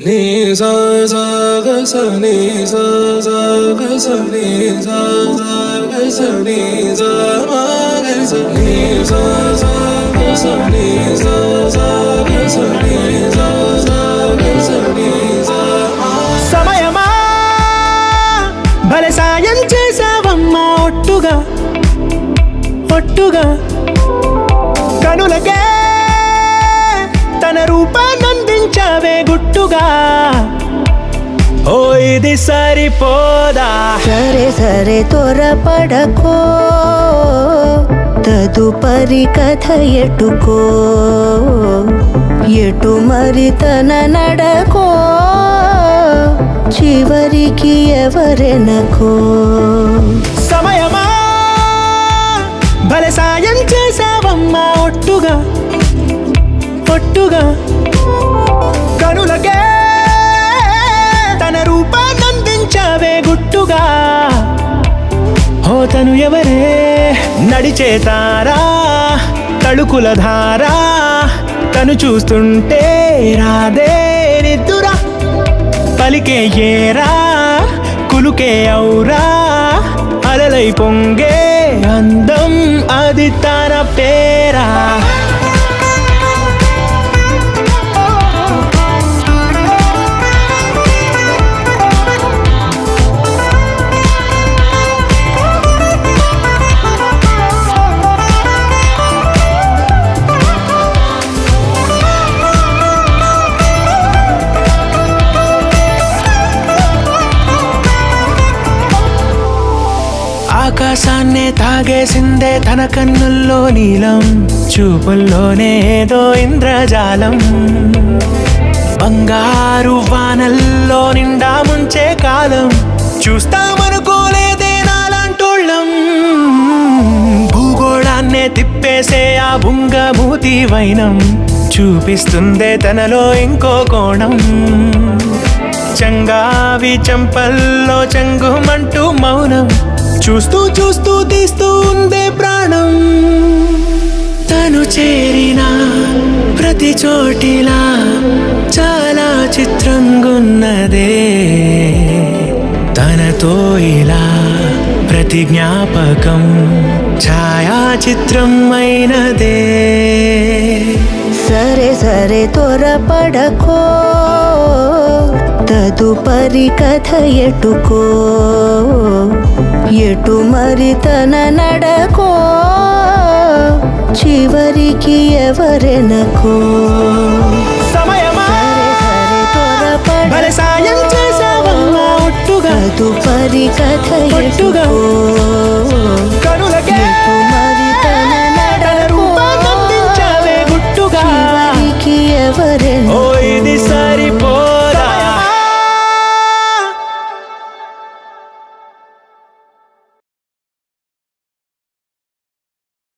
నీ సా సా గ స నీ సా సా గ స నీ సా సా గ స నీ సా మా గ స నీ సా సా గ స నీ సా సా గ స నీ సా సా గ స నీ సా మా. సమయమా భలే సాయం చేసావమ్మా ఒట్టుగా ఒట్టుగా కనులకే తన రూపాన్నందించావే గుట్టుగా. ఓ ఇది సరిపోదా, సరే సరే త్వరపడకో, తదుపరి కథ ఎటుకో, ఎటు మరి తన నడకో, చివరికి ఎవరెనకో. సమయమా భలే సాయం చేసావమ్మా ఒట్టుగా ఒట్టుగా కనులకే తన రూపాన్నందించావే గుట్టుగా. ఓ తను ఎవరే నడిచే తారా తళుకుల ధారా, తను చూస్తుంటే రాదే నిద్దురా, పలికే ఏరా కులుకే ఔరా, అలలై పొంగే అందం అది తన పేరా. ఆకాశాన్నే తాగేసిందే తన కన్నుల్లో నీలం, చూపుల్లోనే ఏదో ఇంద్రజాలం, బంగారు వానల్లో నిండా ముంచే కాలం, చూస్తామనుకోలేదే నాలాంటోళ్ళం. భూగోళాన్నే తిప్పేసే ఆ బుంగమూతి వైనం, చూపిస్తుందే తనలో ఇంకో కోణం, చంగావి చంపల్లో చంగుమంటూ మౌనం, చూస్తూ చూస్తూ తీస్తూ ఉందే ప్రాణం. తను చేరిన ప్రతి చోటిలా చాలా చిత్రంగున్నదే, తనతో ఇలా ప్రతి జ్ఞాపకం ఛాయాచిత్రం అయినదే. సరే సరే త్వరపడకో, తదుపరి కథ ఎటుకో, ఎటు మరి తన నడకో, చివరికి ఎవరెనకో. సమయమా భలే సాయం చేసావమ్మా ఒట్టుగా, తదుపరి కథ ఎటుకో.